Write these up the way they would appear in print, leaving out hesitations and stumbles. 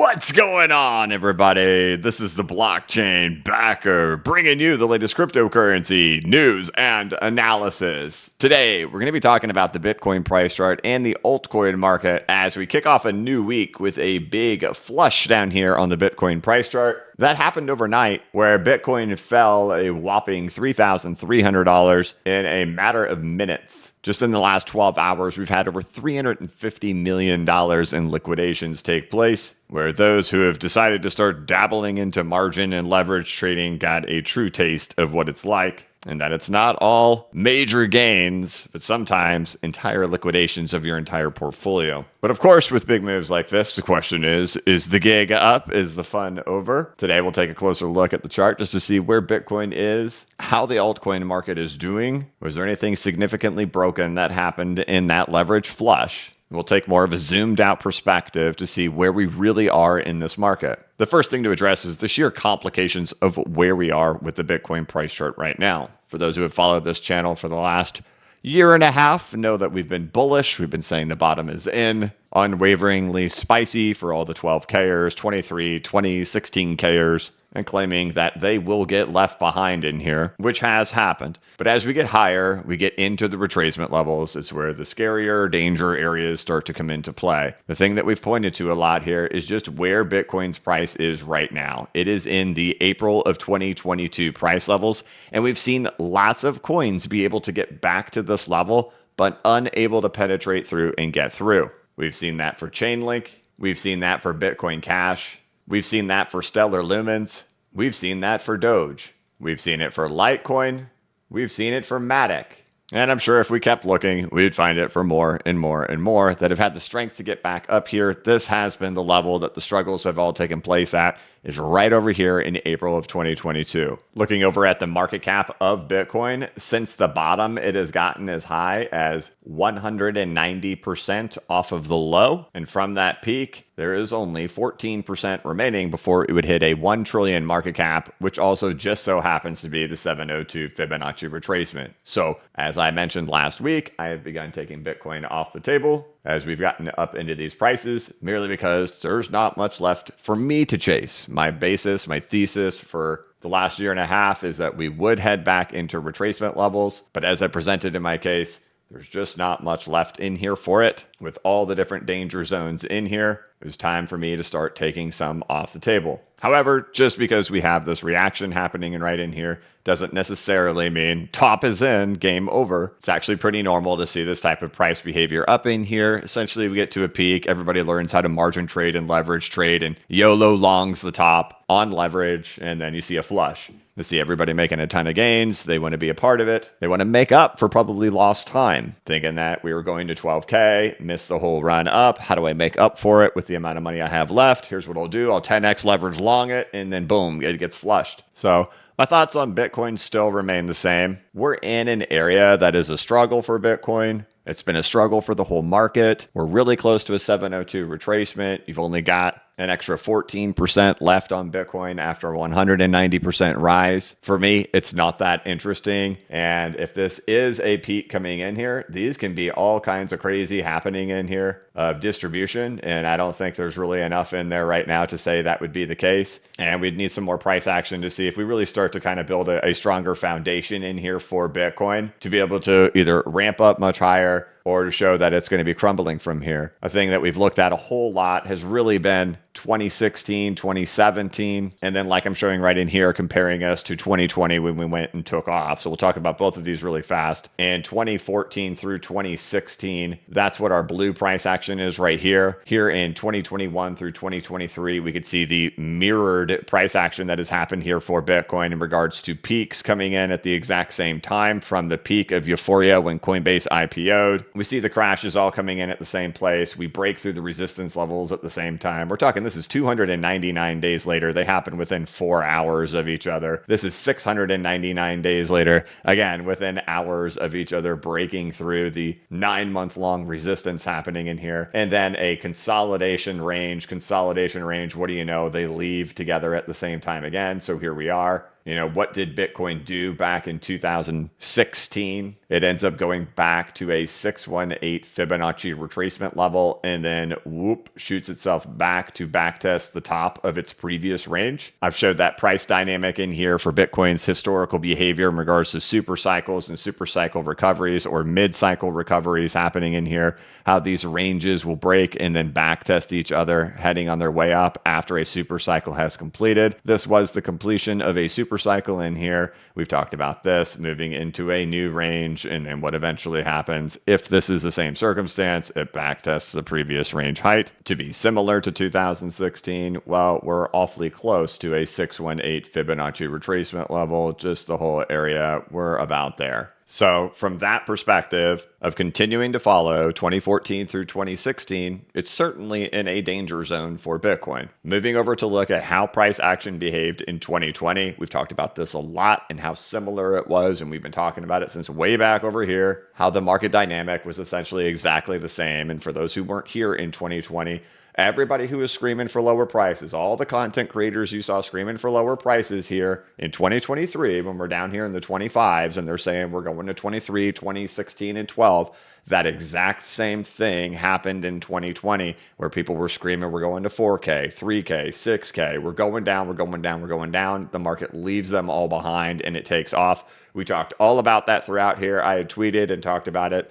What's going on, everybody? This is the Blockchain Backer, bringing you the latest cryptocurrency news and analysis. Today, we're going to be talking about the Bitcoin price chart and the altcoin market as we kick off a new week with a big flush down here on the Bitcoin price chart. That happened overnight, where Bitcoin fell a whopping $3,300 in a matter of minutes. Just in the last 12 hours, we've had over $350 million in liquidations take place, where those who have decided to start dabbling into margin and leverage trading got a true taste of what it's like. And that it's not all major gains, but sometimes entire liquidations of your entire portfolio. But of course, with big moves like this, the question is the gig up? Is the fun over? Today, we'll take a closer look at the chart just to see where Bitcoin is, how the altcoin market is doing. Was there anything significantly broken that happened in that leverage flush? We'll take more of a zoomed out perspective to see where we really are in this market. The first thing to address is the sheer complications of where we are with the Bitcoin price chart right now. For those who have followed this channel for the last year and a half, know that we've been bullish. We've been saying the bottom is in, unwaveringly spicy for all the 12Kers, 23, 20, 16Kers, and claiming that they will get left behind in here, which has happened. But as we get higher, we get into the retracement levels. It's where the scarier danger areas start to come into play. The thing that we've pointed to a lot here is just where Bitcoin's price is right now. It is in the April of 2022 price levels, and we've seen lots of coins be able to get back to this level, but unable to penetrate through and get through. We've seen that for Chainlink. We've seen that for Bitcoin Cash. We've seen that for Stellar Lumens. We've seen that for Doge. We've seen it for Litecoin. We've seen it for Matic. And I'm sure if we kept looking, we'd find it for more and more and more that have had the strength to get back up here. This has been the level that the struggles have all taken place at, is right over here in April of 2022. Looking over at the market cap of Bitcoin, since the bottom, it has gotten as high as 190% off of the low. And from that peak, there is only 14% remaining before it would hit a 1 trillion market cap, which also just so happens to be the 702 Fibonacci retracement. So as I mentioned last week, I have begun taking Bitcoin off the table as we've gotten up into these prices, merely because there's not much left for me to chase. My basis, my thesis for the last year and a half is that we would head back into retracement levels. But as I presented in my case, there's just not much left in here for it. With all the different danger zones in here, it was time for me to start taking some off the table. However, just because we have this reaction happening and right in here doesn't necessarily mean top is in, game over. It's actually pretty normal to see this type of price behavior up in here. Essentially, we get to a peak, everybody learns how to margin trade and leverage trade, and YOLO longs the top on leverage, and then you see a flush. You see everybody making a ton of gains. They want to be a part of it. They want to make up for probably lost time, thinking that we were going to 12K, missed the whole run up. How do I make up for it with the amount of money I have left? Here's what I'll do. I'll 10x leverage long it, and then boom, it gets flushed. So my thoughts on Bitcoin still remain the same. We're in an area that is a struggle for Bitcoin. It's been a struggle for the whole market. We're really close to a 702 retracement. You've only got an extra 14% left on Bitcoin after a 190% rise. For me, it's not that interesting. And if this is a peak coming in here, these can be all kinds of crazy happening in here of distribution. And I don't think there's really enough in there right now to say that would be the case. And we'd need some more price action to see if we really start to kind of build a stronger foundation in here for Bitcoin to be able to either ramp up much higher or to show that it's going to be crumbling from here. A thing that we've looked at a whole lot has really been 2016, 2017, and then like I'm showing right in here, comparing us to 2020 when we went and took off. So we'll talk about both of these really fast. In 2014 through 2016, that's what our blue price action is right here. Here in 2021 through 2023, we could see the mirrored price action that has happened here for Bitcoin in regards to peaks coming in at the exact same time from the peak of euphoria when Coinbase IPO'd. We see the crashes all coming in at the same place. We break through the resistance levels at the same time. We're talking, this is 299 days later. They happen within 4 hours of each other. This is 699 days later, again, within hours of each other, breaking through the 9-month-long resistance happening in here. And then a consolidation range. What do you know? They leave together at the same time again. So here we are. What did Bitcoin do back in 2016? It ends up going back to a 618 Fibonacci retracement level and then whoop, shoots itself back to backtest the top of its previous range. I've showed that price dynamic in here for Bitcoin's historical behavior in regards to super cycles and super cycle recoveries or mid-cycle recoveries happening in here, how these ranges will break and then backtest each other heading on their way up after a super cycle has completed. This was the completion of a super cycle in here. We've talked about this moving into a new range, and then what eventually happens if this is the same circumstance, it backtests the previous range height to be similar to 2016. Well, we're awfully close to a 618 Fibonacci retracement level, just the whole area, we're about there. So from that perspective of continuing to follow 2014 through 2016, it's certainly in a danger zone for Bitcoin. Moving over to look at how price action behaved in 2020. We've talked about this a lot and how similar it was, and we've been talking about it since way back over here, how the market dynamic was essentially exactly the same. And for those who weren't here in 2020, everybody who was screaming for lower prices, all the content creators you saw screaming for lower prices here in 2023, when we're down here in the 25s and they're saying we're going to 23, 2016, and 12, that exact same thing happened in 2020 where people were screaming, we're going to 4K, 3K, 6K, we're going down, we're going down, we're going down. The market leaves them all behind and it takes off. We talked all about that throughout here. I had tweeted and talked about it.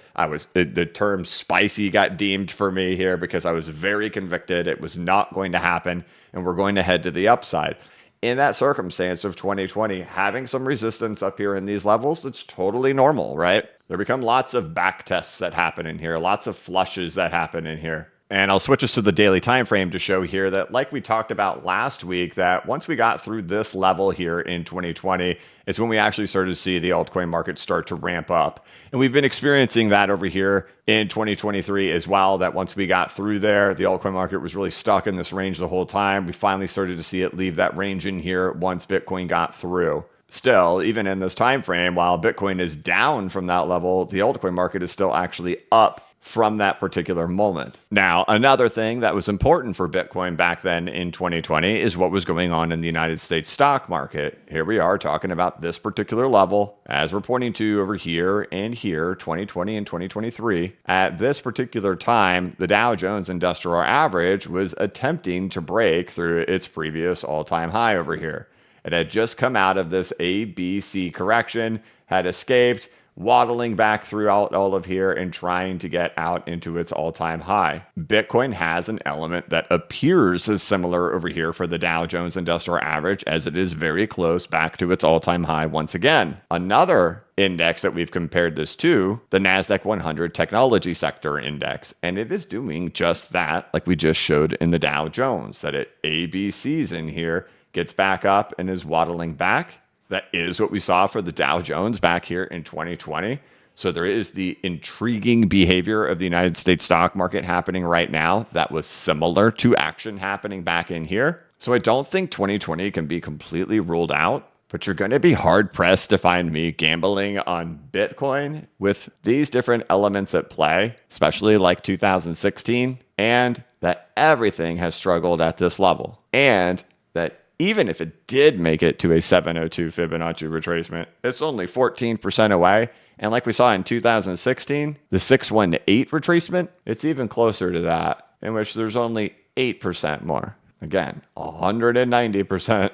The term spicy got deemed for me here because I was very convicted it was not going to happen and we're going to head to the upside. In that circumstance of 2020, having some resistance up here in these levels, that's totally normal, right? There become lots of back tests that happen in here, lots of flushes that happen in here. And I'll switch us to the daily time frame to show here that, like we talked about last week, that once we got through this level here in 2020, it's when we actually started to see the altcoin market start to ramp up. And we've been experiencing that over here in 2023 as well, that once we got through there, the altcoin market was really stuck in this range the whole time. We finally started to see it leave that range in here once Bitcoin got through. Still, even in this time frame, while Bitcoin is down from that level, the altcoin market is still actually up from that particular moment. Now, another thing that was important for Bitcoin back then in 2020 is what was going on in the United States stock market. Here we are talking about this particular level, as we're pointing to over here and here, 2020 and 2023. At this particular time, the Dow Jones Industrial Average was attempting to break through its previous all-time high over here. It had just come out of this ABC correction, had escaped, waddling back throughout all of here and trying to get out into its all-time high. Bitcoin has an element that appears as similar over here for the Dow Jones Industrial Average, as it is very close back to its all-time high once again. Another index that we've compared this to, the NASDAQ 100 Technology Sector Index, and it is doing just that, like we just showed in the Dow Jones, that it ABCs in here, gets back up and is waddling back. That is what we saw for the Dow Jones back here in 2020. So there is the intriguing behavior of the United States stock market happening right now that was similar to action happening back in here. So I don't think 2020 can be completely ruled out, but you're going to be hard pressed to find me gambling on Bitcoin with these different elements at play, especially like 2016, and that everything has struggled at this level. And that even if it did make it to a 702 Fibonacci retracement, it's only 14% away. And like we saw in 2016, the 618 retracement, it's even closer to that, in which there's only 8% more. Again, 190%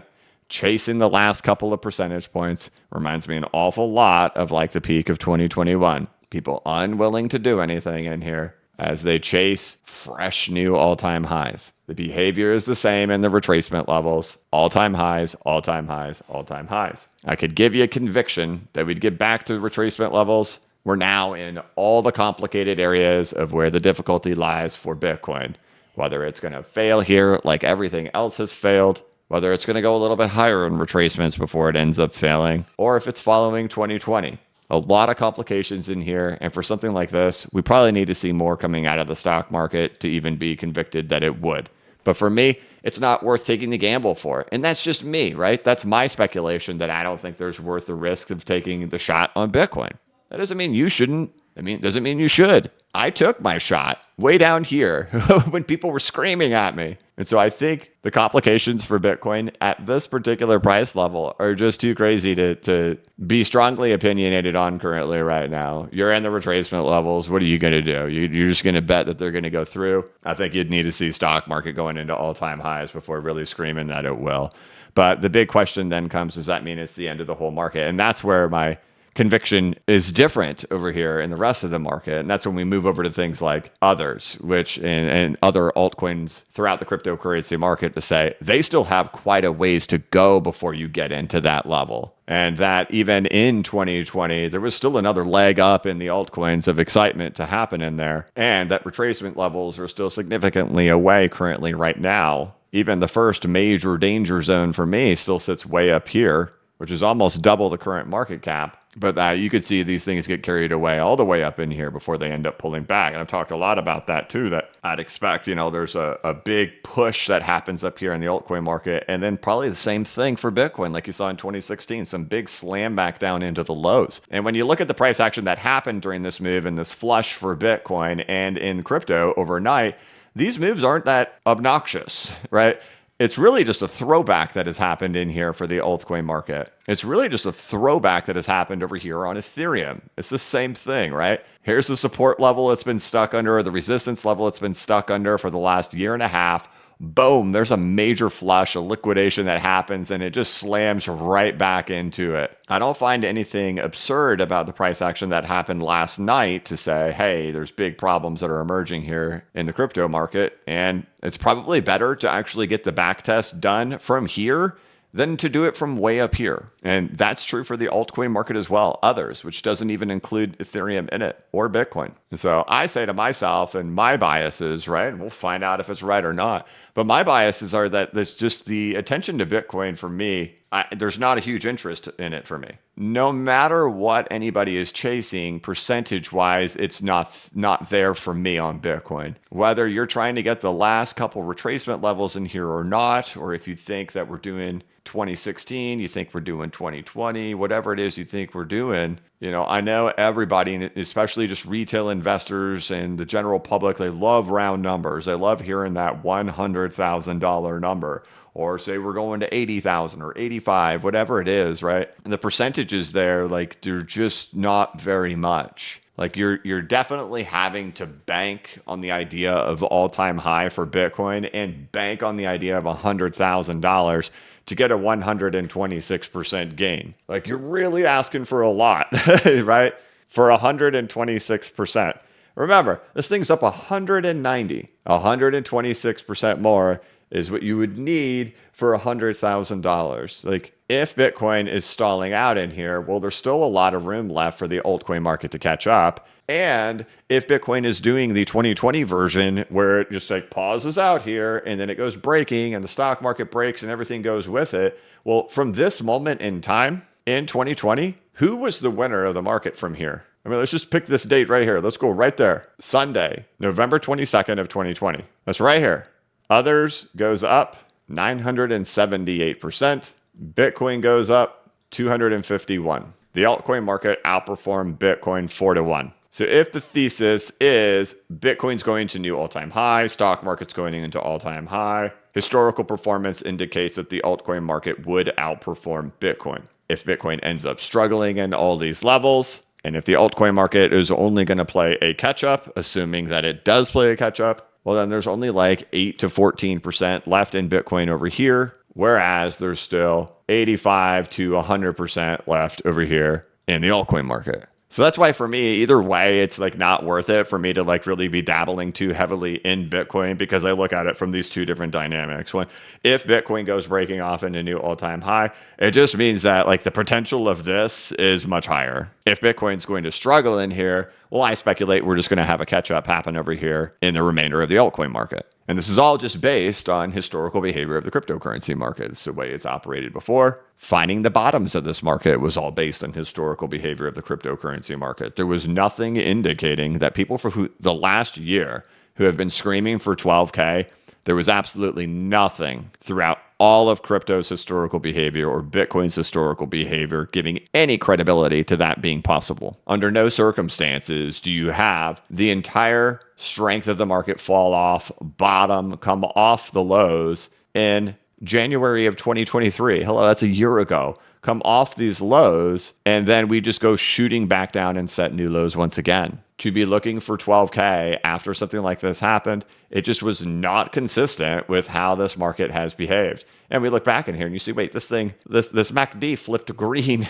chasing the last couple of percentage points. Reminds me an awful lot of like the peak of 2021. People unwilling to do anything in here as they chase fresh new all-time highs. The behavior is the same in the retracement levels. All-time highs, all-time highs, all-time highs. I could give you a conviction that we'd get back to retracement levels. We're now in all the complicated areas of where the difficulty lies for Bitcoin. Whether it's going to fail here like everything else has failed, whether it's going to go a little bit higher in retracements before it ends up failing, or if it's following 2020. A lot of complications in here, and for something like this, we probably need to see more coming out of the stock market to even be convicted that it would. But for me, it's not worth taking the gamble for. And that's just me, right? That's my speculation that I don't think there's worth the risk of taking the shot on Bitcoin. That doesn't mean you shouldn't. Doesn't mean you should. I took my shot way down here when people were screaming at me. And so I think the complications for Bitcoin at this particular price level are just too crazy to be strongly opinionated on currently right now. You're in the retracement levels. What are you going to do? You're just going to bet that they're going to go through? I think you'd need to see stock market going into all-time highs before really screaming that it will. But the big question then comes, does that mean it's the end of the whole market? And that's where my conviction is different over here in the rest of the market. And that's when we move over to things like others, which and other altcoins throughout the cryptocurrency market to say they still have quite a ways to go before you get into that level. And that even in 2020, there was still another leg up in the altcoins of excitement to happen in there. And that retracement levels are still significantly away currently right now. Even the first major danger zone for me still sits way up here, which is almost double the current market cap. But you could see these things get carried away all the way up in here before they end up pulling back. And I've talked a lot about that too, that I'd expect, there's a big push that happens up here in the altcoin market. And then probably the same thing for Bitcoin, like you saw in 2016, some big slam back down into the lows. And when you look at the price action that happened during this move and this flush for Bitcoin and in crypto overnight, these moves aren't that obnoxious, right? It's really just a throwback that has happened in here for the altcoin market. It's really just a throwback that has happened over here on Ethereum. It's the same thing, right? Here's the support level it's been stuck under, or the resistance level it's been stuck under for the last year and a half. Boom, there's a major flush, a liquidation that happens, and it just slams right back into it. I don't find anything absurd about the price action that happened last night to say, hey, there's big problems that are emerging here in the crypto market, and it's probably better to actually get the back test done from here than to do it from way up here. And that's true for the altcoin market as well, others, which doesn't even include Ethereum in it or Bitcoin. And so I say to myself, and my biases, right, and we'll find out if it's right or not, but my biases are that there's just the attention to Bitcoin for me, there's not a huge interest in it for me. No matter what anybody is chasing, percentage-wise, it's not there for me on Bitcoin. Whether you're trying to get the last couple retracement levels in here or not, or if you think that we're doing 2016, you think we're doing 2020, whatever it is you think we're doing, I know everybody, especially just retail investors and the general public, they love round numbers. They love hearing that $100,000 number. Or say we're going to 80,000 or 85, whatever it is, right? And the percentages there, like they're just not very much. Like you're definitely having to bank on the idea of all-time high for Bitcoin and bank on the idea of $100,000 to get a 126% gain. Like you're really asking for a lot, right? For 126%. Remember, this thing's up 126% more is what you would need for $100,000. Like if Bitcoin is stalling out in here, well, there's still a lot of room left for the altcoin market to catch up. And if Bitcoin is doing the 2020 version where it just like pauses out here and then it goes breaking and the stock market breaks and everything goes with it. Well, from this moment in time in 2020, who was the winner of the market from here? I mean, let's just pick this date right here. Let's go right there. Sunday, November 22nd of 2020. That's right here. Others goes up 978%. Bitcoin goes up 251. The altcoin market outperformed Bitcoin 4-1. So if the thesis is Bitcoin's going to new all-time high, stock market's going into all-time high, historical performance indicates that the altcoin market would outperform Bitcoin. If Bitcoin ends up struggling in all these levels, and if the altcoin market is only going to play a catch-up, assuming that it does play a catch-up, well, then there's only like 8 to 14% left in Bitcoin over here, whereas there's still 85 to 100% left over here in the altcoin market. So that's why for me, either way, it's like not worth it for me to like really be dabbling too heavily in Bitcoin because I look at it from these two different dynamics. One, if Bitcoin goes breaking off into new all-time high, it just means that like the potential of this is much higher. If Bitcoin's going to struggle in here, well, I speculate we're just going to have a catch-up happen over here in the remainder of the altcoin market. And this is all just based on historical behavior of the cryptocurrency market. It's the way it's operated before. Finding the bottoms of this market was all based on historical behavior of the cryptocurrency market. There was nothing indicating that people for the last year who have been screaming for 12K, There was absolutely nothing throughout all of crypto's historical behavior or Bitcoin's historical behavior giving any credibility to that being possible. Under no circumstances do you have the entire strength of the market fall off, bottom, come off the lows in January of 2023. Hello, that's a year ago. Come off these lows, and then we just go shooting back down and set new lows once again. To be looking for 12K after something like this happened, it just was not consistent with how this market has behaved. And we look back in here and you see, wait, this MACD flipped green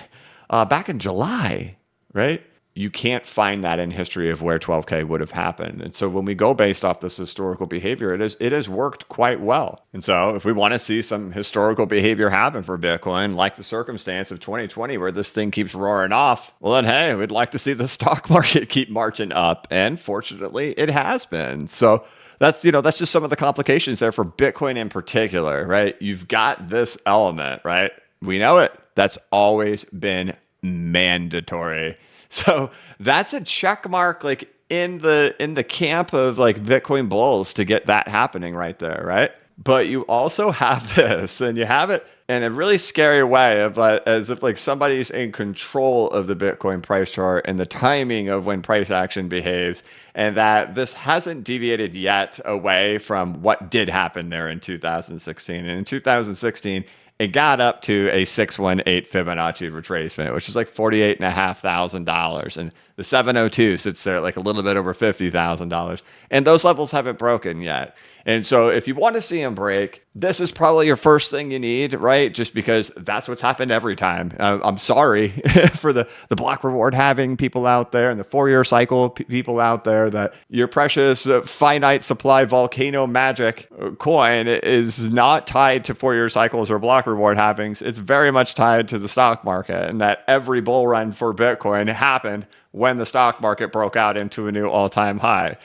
back in July, right? You can't find that in history of where 12K would have happened. And so when we go based off this historical behavior, it has worked quite well. And so if we want to see some historical behavior happen for Bitcoin, like the circumstance of 2020 where this thing keeps roaring off, well then, hey, we'd like to see the stock market keep marching up. And fortunately, it has been. So that's just some of the complications there for Bitcoin in particular, right? You've got this element, right? We know it. That's always been mandatory. So that's a check mark, like in the camp of like Bitcoin bulls to get that happening right there, right? But you also have this, and you have it in a really scary way of as if like somebody's in control of the Bitcoin price chart and the timing of when price action behaves, and that this hasn't deviated yet away from what did happen there in 2016. And in 2016, it got up to a 618 Fibonacci retracement, which is like $48,500. And the 702 sits there at like a little bit over $50,000. And those levels haven't broken yet. And so if you want to see them break, this is probably your first thing you need, right? Just because that's what's happened every time. I'm sorry for the block reward having people out there and the Fourier cycle people out there that your precious finite supply volcano magic coin is not tied to Fourier cycles or block reward havings. It's very much tied to the stock market, and that every bull run for Bitcoin happened when the stock market broke out into a new all-time high.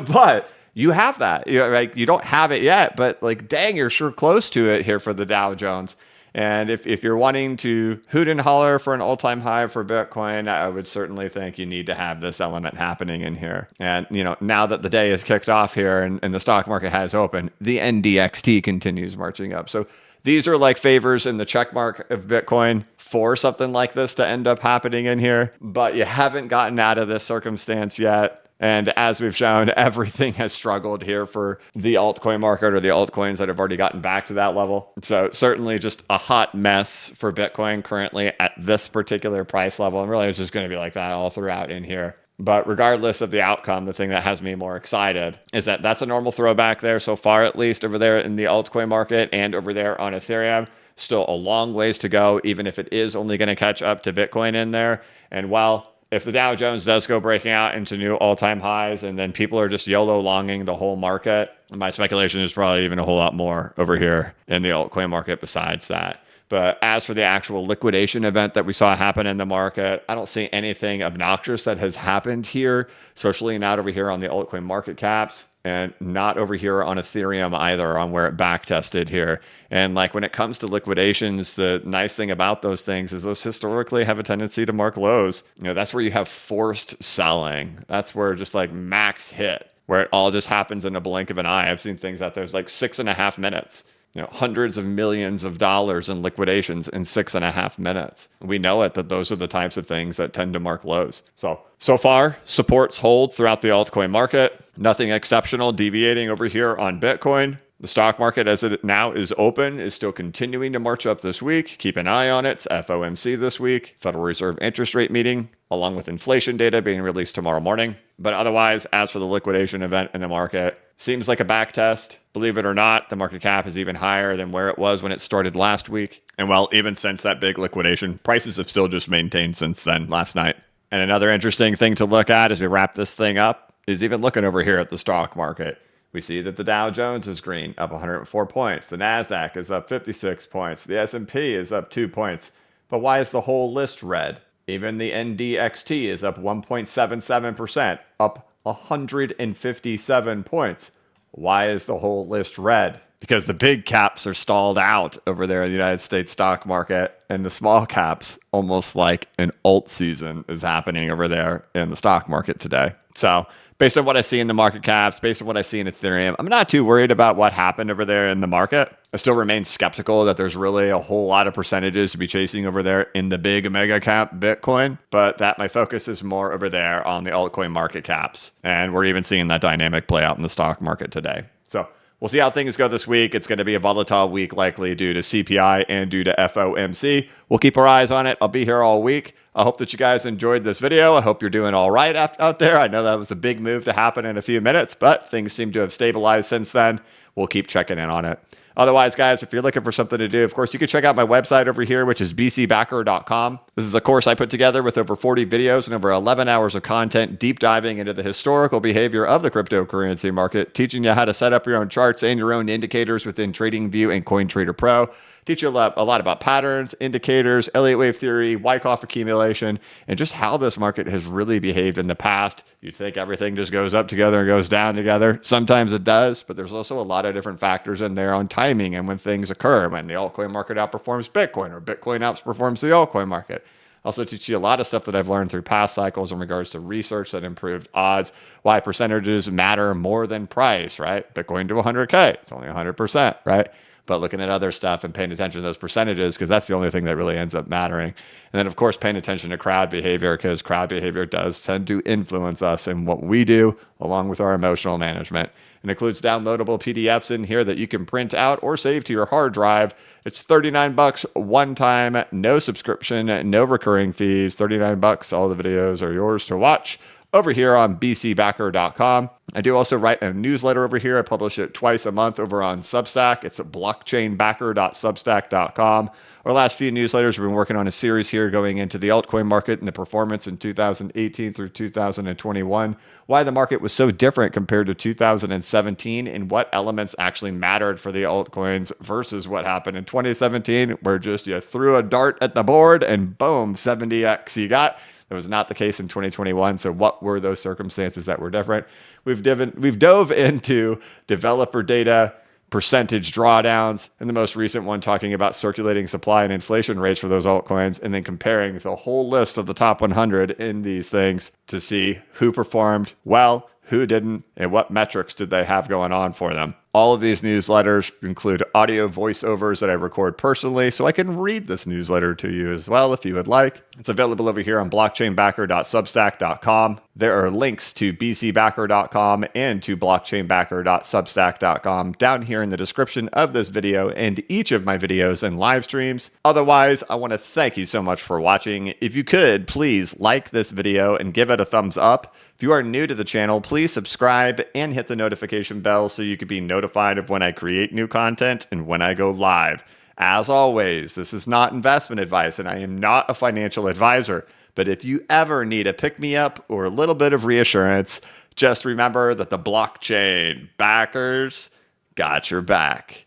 But you have that. You don't have it yet, but like, dang, you're sure close to it here for the Dow Jones. And if you're wanting to hoot and holler for an all-time high for Bitcoin, I would certainly think you need to have this element happening in here. And, now that the day is kicked off here and the stock market has opened, the NDXT continues marching up. So these are like favors in the check mark of Bitcoin for something like this to end up happening in here, but you haven't gotten out of this circumstance yet. And as we've shown, everything has struggled here for the altcoin market or the altcoins that have already gotten back to that level. So certainly just a hot mess for Bitcoin currently at this particular price level. And really it's just going to be like that all throughout in here. But regardless of the outcome, the thing that has me more excited is that that's a normal throwback there so far, at least over there in the altcoin market and over there on Ethereum. Still a long ways to go, even if it is only going to catch up to Bitcoin in there. And while if the Dow Jones does go breaking out into new all-time highs and then people are just YOLO longing the whole market, my speculation is probably even a whole lot more over here in the altcoin market besides that. But as for the actual liquidation event that we saw happen in the market, I don't see anything obnoxious that has happened here, especially not over here on the altcoin market caps and not over here on Ethereum either, on where it back tested here. And like when it comes to liquidations, the nice thing about those things is those historically have a tendency to mark lows. That's where you have forced selling. That's where just like max hit, where it all just happens in a blink of an eye. I've seen things out there, it's like 6.5 minutes. Hundreds of millions of dollars in liquidations in 6.5 minutes. We know it, that those are the types of things that tend to mark lows. So far, supports hold throughout the altcoin market. Nothing exceptional deviating over here on Bitcoin. The stock market, as it now is open, is still continuing to march up this week. Keep an eye on it. It's FOMC this week, Federal Reserve interest rate meeting, along with inflation data being released tomorrow morning. But otherwise, as for the liquidation event in the market, seems like a back test. Believe it or not, the market cap is even higher than where it was when it started last week. And well, even since that big liquidation, prices have still just maintained since then, last night. And another interesting thing to look at as we wrap this thing up is even looking over here at the stock market. We see that the Dow Jones is green, up 104 points. The NASDAQ is up 56 points. The S&P is up 2 points. But why is the whole list red? Even the NDXT is up 1.77%, up 157 points. Why is the whole list red? Because the big caps are stalled out over there in the United States stock market, and the small caps, almost like an alt season, is happening over there in the stock market today. So based on what I see in the market caps, based on what I see in Ethereum, I'm not too worried about what happened over there in the market. I still remain skeptical that there's really a whole lot of percentages to be chasing over there in the big mega cap Bitcoin, but that my focus is more over there on the altcoin market caps. And we're even seeing that dynamic play out in the stock market today. So we'll see how things go this week. It's going to be a volatile week, likely due to CPI and due to FOMC. We'll keep our eyes on it. I'll be here all week. I hope that you guys enjoyed this video. I hope you're doing all right out there. I know that was a big move to happen in a few minutes, but things seem to have stabilized since then. We'll keep checking in on it. Otherwise, guys, if you're looking for something to do, of course, you can check out my website over here, which is bcbacker.com. This is a course I put together with over 40 videos and over 11 hours of content, deep diving into the historical behavior of the cryptocurrency market, teaching you how to set up your own charts and your own indicators within TradingView and CoinTrader Pro. Teach you a lot about patterns, indicators, Elliott wave theory, Wyckoff accumulation, and just how this market has really behaved in the past. You'd think everything just goes up together and goes down together. Sometimes it does, but there's also a lot of different factors in there on timing and when things occur, when the altcoin market outperforms Bitcoin or Bitcoin outperforms the altcoin market. Also teach you a lot of stuff that I've learned through past cycles in regards to research that improved odds, why percentages matter more than price, right? Bitcoin to 100K, it's only 100%, right? But looking at other stuff and paying attention to those percentages, because that's the only thing that really ends up mattering. And then, of course, paying attention to crowd behavior, because crowd behavior does tend to influence us in what we do, along with our emotional management. It includes downloadable PDFs in here that you can print out or save to your hard drive. It's $39 one time, no subscription, no recurring fees, $39. All the videos are yours to watch over here on bcbacker.com. I do also write a newsletter over here. I publish it twice a month over on Substack. It's at blockchainbacker.substack.com. Our last few newsletters, we've been working on a series here going into the altcoin market and the performance in 2018 through 2021, why the market was so different compared to 2017, and what elements actually mattered for the altcoins versus what happened in 2017, where just you threw a dart at the board and boom, 70x you got. That was not the case in 2021. So what were those circumstances that were different? We've dove into developer data, percentage drawdowns, and the most recent one talking about circulating supply and inflation rates for those altcoins, and then comparing the whole list of the top 100 in these things to see who performed well, who didn't, and what metrics did they have going on for them. All of these newsletters include audio voiceovers that I record personally, so I can read this newsletter to you as well if you would like. It's available over here on blockchainbacker.substack.com. There are links to bcbacker.com and to blockchainbacker.substack.com down here in the description of this video and each of my videos and live streams. Otherwise, I want to thank you so much for watching. If you could, please like this video and give it a thumbs up. If you are new to the channel, please subscribe and hit the notification bell so you can be notified of when I create new content and when I go live. As always, this is not investment advice and I am not a financial advisor, but if you ever need a pick-me-up or a little bit of reassurance, just remember that the blockchain backers got your back.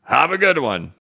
Have a good one.